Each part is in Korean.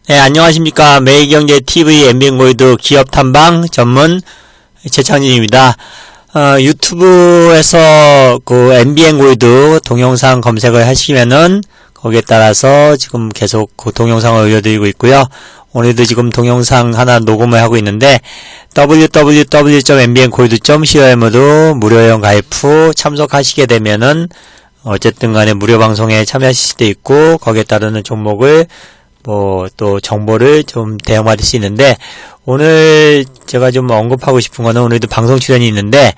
네, 안녕하십니까. 매일경제TV 엠비엔고이드 기업탐방 전문 최창진입니다. 유튜브에서 그 엠비엔고이드 동영상 검색을 하시면은 거기에 따라서 지금 계속 그 동영상을 올려드리고 있고요. 오늘도 지금 동영상 하나 녹음을 하고 있는데 www.mbn고이드.com으로 무료회원 가입 후 참석하시게 되면은 어쨌든 간에 무료 방송에 참여하실 수도 있고 거기에 따르는 종목을 또 정보를 좀 대응받을 수 있는데, 오늘 제가 좀 언급하고 싶은 거는 오늘도 방송 출연이 있는데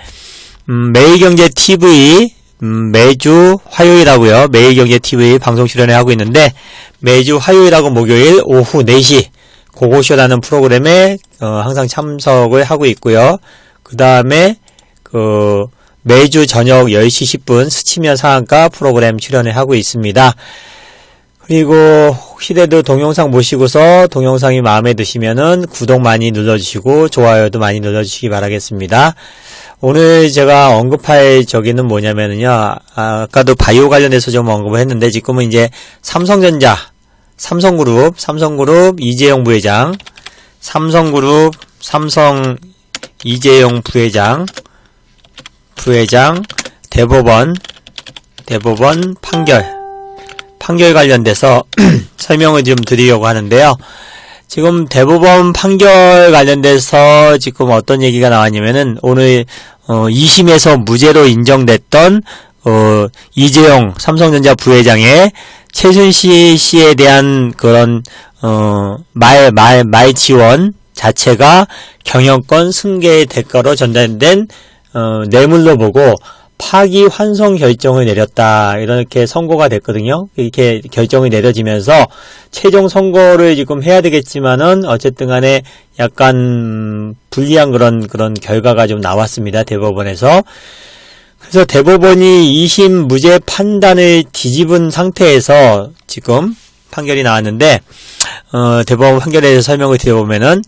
매일경제TV 매주 화요일하고요. 매일경제TV 방송 출연을 하고 있는데 매주 화요일하고 목요일 오후 4시 고고쇼라는 프로그램에 항상 참석을 하고 있고요. 그 다음에 매주 저녁 10시 10분 스치면 상한가 프로그램 출연을 하고 있습니다. 그리고 혹시라도 동영상 보시고서 동영상이 마음에 드시면은 구독 많이 눌러주시고 좋아요도 많이 눌러주시기 바라겠습니다. 오늘 제가 언급할 저기는 뭐냐면은요, 아까도 바이오 관련해서 좀 언급을 했는데 지금은 이제 삼성전자, 삼성그룹 이재용 부회장, 삼성그룹 삼성 이재용 부회장 대법원 판결 관련돼서 설명을 좀 드리려고 하는데요. 지금 대법원 판결 관련돼서 지금 어떤 얘기가 나왔냐면은 오늘 2심에서 무죄로 인정됐던 이재용 삼성전자 부회장의 최순실 씨에 대한 그런 말 지원 자체가 경영권 승계의 대가로 전달된 뇌물로 보고 파기 환송 결정을 내렸다, 이렇게 선고가 됐거든요. 이렇게 결정이 내려지면서 최종 선고를 지금 해야 되겠지만은 어쨌든 간에 약간 불리한 그런 결과가 좀 나왔습니다, 대법원에서. 그래서 대법원이 2심 무죄 판단을 뒤집은 상태에서 지금 판결이 나왔는데, 대법원 판결에 대해서 설명을 드려보면은,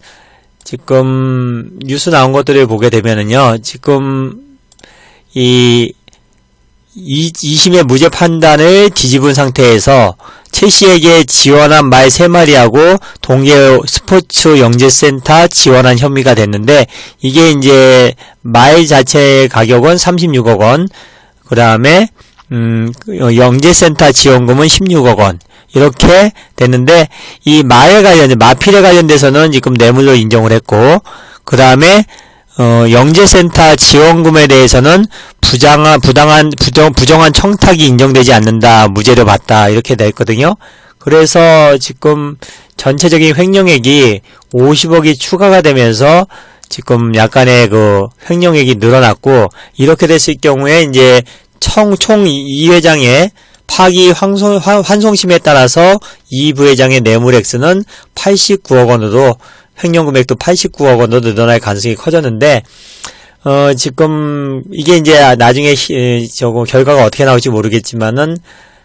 지금 뉴스 나온 것들을 보게 되면은요, 지금 2심의 무죄 판단을 뒤집은 상태에서 최 씨에게 지원한 말 3마리하고 동계 스포츠 영재센터 지원한 혐의가 됐는데, 이게 이제 말 자체의 가격은 36억 원, 그 다음에 영재센터 지원금은 16억 원, 이렇게 됐는데, 이 마필에 관련돼서는 지금 뇌물로 인정을 했고, 그 다음에 영재센터 지원금에 대해서는 부정한 청탁이 인정되지 않는다, 무죄를 봤다, 이렇게 됐거든요. 그래서 지금 전체적인 횡령액이 50억이 추가가 되면서 지금 약간의 횡령액이 늘어났고, 이렇게 됐을 경우에 이제 총 이 회장의 파기 환송심에 따라서 이 부회장의 뇌물액수는 89억 원으로, 횡령 금액도 89억 원으로 늘어날 가능성이 커졌는데, 지금 이게 이제 나중에 결과가 어떻게 나올지 모르겠지만은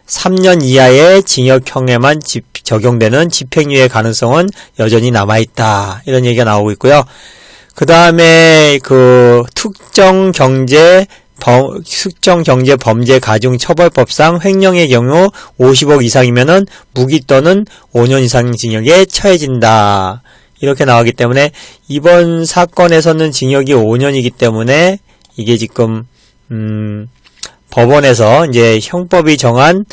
3년 이하의 징역형에만 적용되는 집행유예 가능성은 여전히 남아있다, 이런 얘기가 나오고 있고요. 그 다음에 특정경제범죄가중처벌법상 횡령의 경우 50억 이상이면은 무기 또는 5년 이상 징역에 처해진다, 이렇게 나오기 때문에 이번 사건에서는 징역이 5년이기 때문에 이게 지금 법원에서 이제 형법이 정한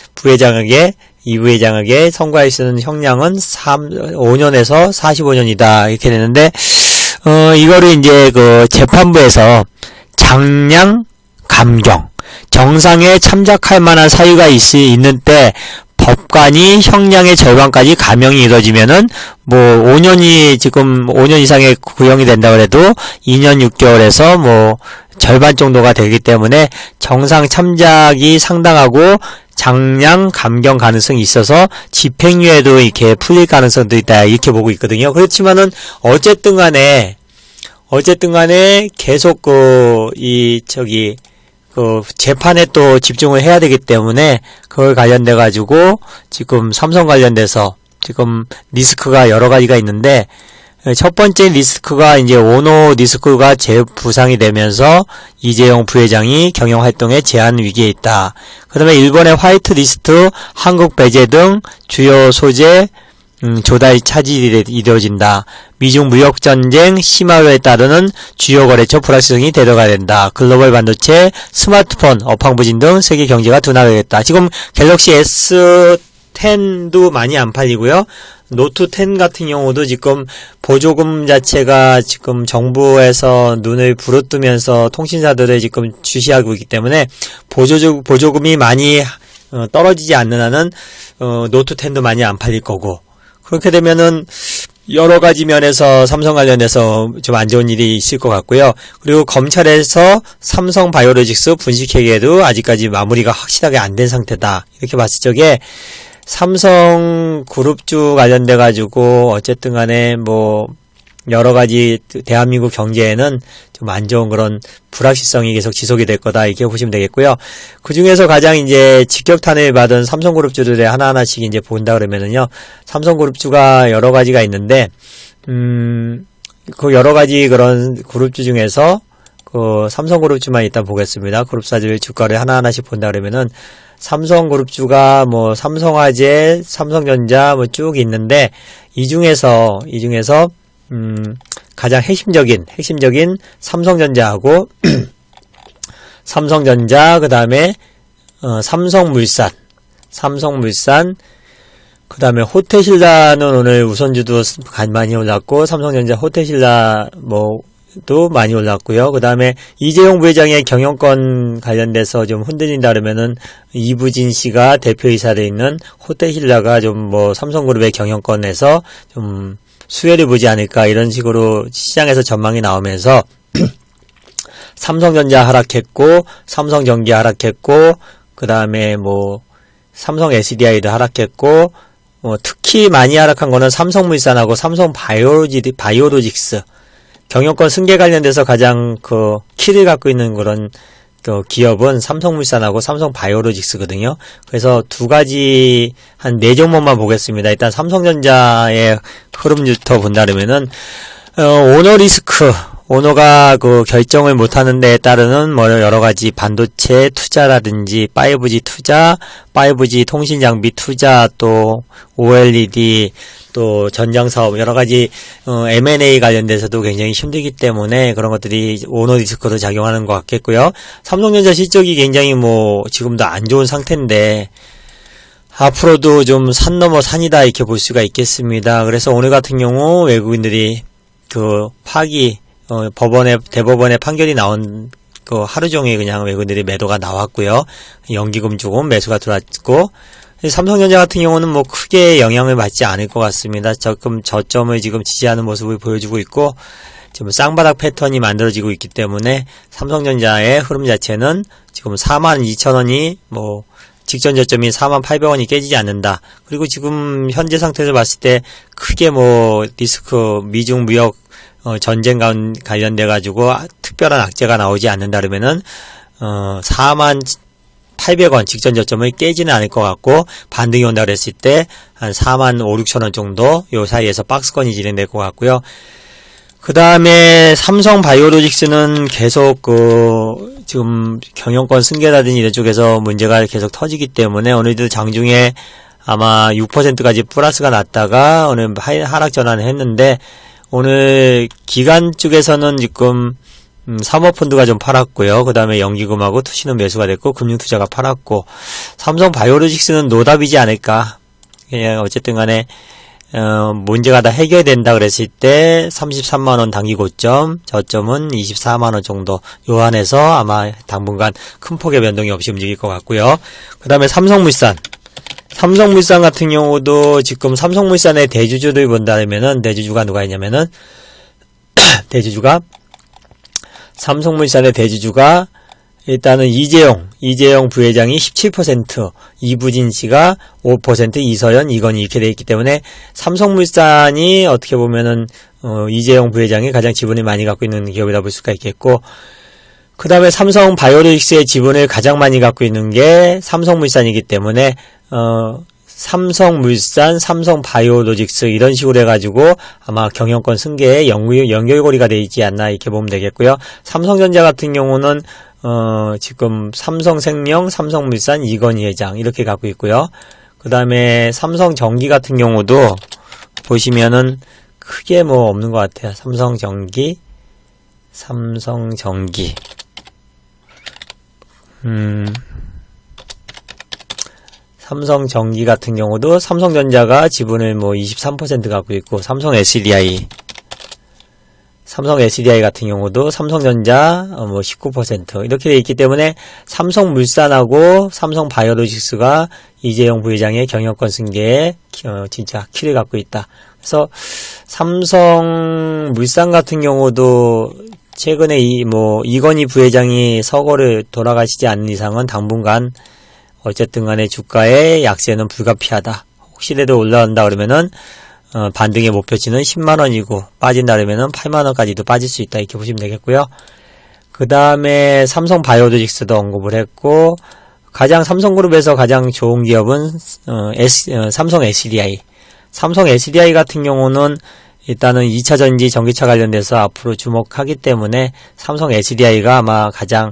이 부회장에게 선고할 수 있는 형량은 5년에서 45년이다, 이렇게 되는데, 이거를 이제 재판부에서 장량 감경, 정상에 참작할 만한 사유가 있는 때 법관이 형량의 절반까지 감형이 이루어지면은 5년 이상의 구형이 된다 그래도 2년 6개월에서 절반 정도가 되기 때문에 정상 참작이 상당하고 장량 감경 가능성이 있어서 집행유예도 이렇게 풀릴 가능성도 있다, 이렇게 보고 있거든요. 그렇지만은 어쨌든 간에 계속 재판에 또 집중을 해야 되기 때문에 그걸 관련돼 가지고 지금 삼성 관련돼서 지금 리스크가 여러 가지가 있는데, 첫 번째 리스크가 이제 오노 리스크가 재부상이 되면서 이재용 부회장이 경영 활동에 제한 위기에 있다. 그 다음에 일본의 화이트 리스트, 한국 배제 등 주요 소재 조달 차질이 이루어진다. 미중 무역 전쟁 심화에 따르는 주요 거래처 불확실성이 대두가 된다. 글로벌 반도체, 스마트폰, 업황부진 등 세계 경제가 둔화되겠다. 지금 갤럭시 S10도 많이 안 팔리고요. 노트 10 같은 경우도 지금 보조금 자체가 지금 정부에서 눈을 부릅뜨면서 통신사들을 지금 주시하고 있기 때문에 보조금이 많이 떨어지지 않는 한은 노트 10도 많이 안 팔릴 거고, 그렇게 되면은 여러 가지 면에서 삼성 관련해서 좀 안 좋은 일이 있을 것 같고요. 그리고 검찰에서 삼성 바이오로직스 분식회계도 아직까지 마무리가 확실하게 안 된 상태다. 이렇게 봤을 적에 삼성 그룹주 관련돼 가지고 어쨌든 간에 뭐 여러 가지 대한민국 경제에는 좀 안 좋은 그런 불확실성이 계속 지속이 될 거다, 이렇게 보시면 되겠고요. 그 중에서 가장 이제 직격탄을 받은 삼성그룹주들의 하나하나씩 이제 본다 그러면은요, 삼성그룹주가 여러 가지가 있는데, 그 여러 가지 그런 그룹주 중에서 그 삼성그룹주만 일단 보겠습니다. 그룹사들 주가를 하나하나씩 본다 그러면은, 삼성그룹주가 뭐 삼성화재, 삼성전자 뭐 쭉 있는데, 이 중에서 가장 핵심적인 삼성전자하고 삼성전자, 그 다음에 삼성물산, 그 다음에 호텔신라는 오늘 우선주도 많이 올랐고, 삼성전자 호텔신라 도 많이 올랐고요. 그 다음에 이재용 부회장의 경영권 관련돼서 좀 흔들린다 그러면은 이부진 씨가 대표이사로 있는 호텔신라가 좀 뭐 삼성그룹의 경영권에서 좀 수혜를 보지 않을까, 이런 식으로 시장에서 전망이 나오면서 삼성전자 하락했고, 삼성전기 하락했고, 그 다음에 뭐 삼성 SDI도 하락했고, 특히 많이 하락한 거는 삼성물산하고 삼성 바이오로직스, 경영권 승계 관련돼서 가장 그 키를 갖고 있는 그런 그 기업은 삼성물산하고 삼성바이오로직스거든요. 그래서 두 가지 한 4종목만 보겠습니다. 일단 삼성전자의 흐름부터 본다면은 오너 리스크, 오너가 그 결정을 못하는 데에 따르는 뭐 여러 가지 반도체 투자라든지 5G 투자, 5G 통신 장비 투자, 또 OLED, 또 전장사업, 여러 가지 M&A 관련돼서도 굉장히 힘들기 때문에 그런 것들이 오너 리스크로 작용하는 것 같겠고요. 삼성전자 실적이 굉장히 뭐 지금도 안 좋은 상태인데 앞으로도 좀 산 넘어 산이다, 이렇게 볼 수가 있겠습니다. 그래서 오늘 같은 경우 외국인들이 그 대법원에 판결이 나온 그 하루 종일 그냥 외국인들이 매도가 나왔고요. 연기금 주고 매수가 들어왔고, 삼성전자 같은 경우는 뭐 크게 영향을 받지 않을 것 같습니다. 저점을 지금 지지하는 모습을 보여주고 있고, 지금 쌍바닥 패턴이 만들어지고 있기 때문에 삼성전자의 흐름 자체는 지금 42,000원이 뭐 직전 저점이 48,000원이 깨지지 않는다. 그리고 지금 현재 상태에서 봤을 때 크게 뭐 리스크, 미중 무역 전쟁 관련돼 가지고 특별한 악재가 나오지 않는다 그러면은 48,000원 직전 저점을 깨지는 않을 것 같고, 반등이 온다 그랬을 때 한 45,000-6,000원 정도 요 사이에서 박스권이 진행될 것 같고요. 그 다음에 삼성 바이오로직스는 계속 지금 경영권 승계라든지 이런 쪽에서 문제가 계속 터지기 때문에 오늘도 장중에 아마 6%까지 플러스가 났다가 오늘 하락 전환을 했는데, 오늘 기관 쪽에서는 지금 사모펀드가 좀 팔았고요. 그 다음에 연기금하고 투시는 매수가 됐고, 금융투자가 팔았고, 삼성 바이오로직스는 노답이지 않을까. 그냥 어쨌든 간에 문제가 다 해결된다 그랬을 때 33만원 단기 고점, 저점은 24만원 정도, 요 안에서 아마 당분간 큰 폭의 변동이 없이 움직일 것 같고요. 그 다음에 삼성물산 같은 경우도 지금 삼성물산의 대주주를 본다면은, 대주주가 누가 있냐면은 삼성물산의 대주주가 일단은 이재용 부회장이 17%, 이부진 씨가 5%, 이서연, 이건희 이렇게 돼 있기 때문에 삼성물산이 어떻게 보면은 이재용 부회장이 가장 지분을 많이 갖고 있는 기업이라 볼 수가 있겠고, 그 다음에 삼성 바이오로직스의 지분을 가장 많이 갖고 있는 게 삼성물산이기 때문에 삼성물산, 삼성바이오로직스 이런 식으로 해가지고 아마 경영권 승계에 연결고리가 되어 있지 않나 이렇게 보면 되겠고요. 삼성전자 같은 경우는 지금 삼성생명, 삼성물산, 이건희 회장 이렇게 갖고 있고요. 그 다음에 삼성전기 같은 경우도 보시면은 크게 뭐 없는 것 같아요. 삼성전기 삼성전기 같은 경우도 삼성전자가 지분을 뭐 23% 갖고 있고, 삼성 SDI 같은 경우도 삼성전자 뭐 19% 이렇게 돼 있기 때문에 삼성물산하고 삼성바이오로직스가 이재용 부회장의 경영권 승계에 진짜 키를 갖고 있다. 그래서 삼성물산 같은 경우도 최근에 이건희 부회장이 서거를 돌아가시지 않는 이상은 당분간 어쨌든 간에 주가의 약세는 불가피하다. 혹시라도 올라간다 그러면은 반등의 목표치는 10만원이고 빠진다 그러면은 8만원까지도 빠질 수 있다 이렇게 보시면 되겠고요. 그 다음에 삼성바이오로직스도 언급을 했고, 가장 삼성그룹에서 가장 좋은 기업은 삼성 SDI. 삼성 SDI 같은 경우는 일단은 2차 전지 전기차 관련돼서 앞으로 주목하기 때문에 삼성 SDI가 아마 가장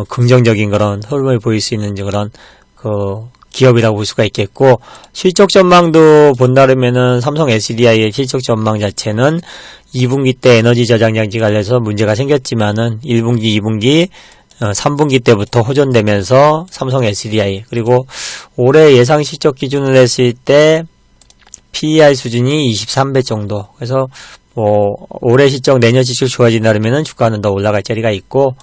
긍정적인 그런 흐름을 보일 수 있는 그런 기업이라고 볼 수가 있겠고, 실적 전망도 본다면은 삼성 SDI의 실적 전망 자체는 2분기 때 에너지 저장 장치 관련해서 문제가 생겼지만은 1분기, 2분기, 3분기 때부터 호전되면서 삼성 SDI, 그리고 올해 예상 실적 기준으로 했을 때 PER 수준이 23배 정도. 그래서 올해 실적, 내년 실적 좋아진다면은 주가는 더 올라갈 자리가 있고,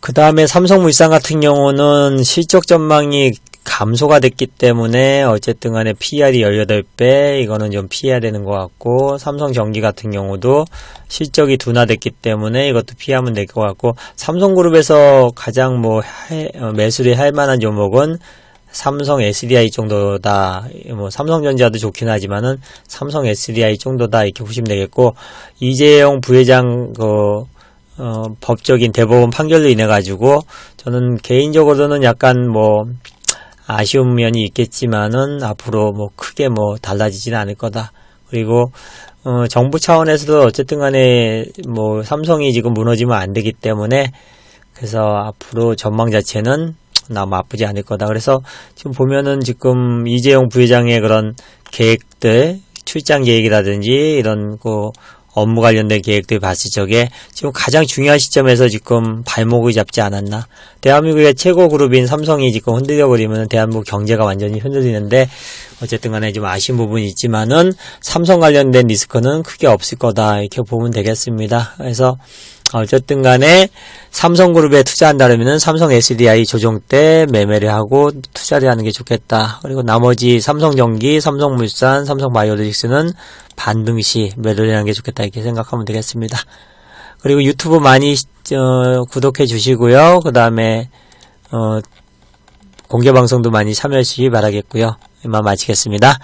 그 다음에 삼성물산 같은 경우는 실적 전망이 감소가 됐기 때문에 어쨌든 간에 PER이 18배, 이거는 좀 피해야 되는 것 같고, 삼성전기 같은 경우도 실적이 둔화됐기 때문에 이것도 피하면 될 것 같고, 삼성그룹에서 가장 매수를 할 만한 종목은 삼성 SDI 정도다. 삼성전자도 좋긴 하지만은 삼성 SDI 정도다 이렇게 보시면 되겠고, 이재용 부회장 법적인 대법원 판결로 인해 가지고 저는 개인적으로는 약간 아쉬운 면이 있겠지만은 앞으로 크게 달라지지는 않을 거다. 그리고 정부 차원에서도 어쨌든 간에 삼성이 지금 무너지면 안 되기 때문에, 그래서 앞으로 전망 자체는 너무 나쁘지 않을 거다. 그래서 지금 보면은 지금 이재용 부회장의 그런 계획들, 출장 계획이라든지 이런 업무 관련된 계획들 봤을 적에 지금 가장 중요한 시점에서 지금 발목을 잡지 않았나. 대한민국의 최고 그룹인 삼성이 지금 흔들려버리면 대한민국 경제가 완전히 흔들리는데, 어쨌든 간에 좀 아쉬운 부분이 있지만은 삼성 관련된 리스크는 크게 없을 거다 이렇게 보면 되겠습니다. 그래서 어쨌든 간에 삼성그룹에 투자한다면은 삼성 SDI 조정 때 매매를 하고 투자를 하는 게 좋겠다. 그리고 나머지 삼성전기, 삼성물산, 삼성바이오로직스는 반등 시 매도를 하는 게 좋겠다 이렇게 생각하면 되겠습니다. 그리고 유튜브 많이 구독해 주시고요. 그 다음에 공개방송도 많이 참여해 주시기 바라겠고요. 이만 마치겠습니다.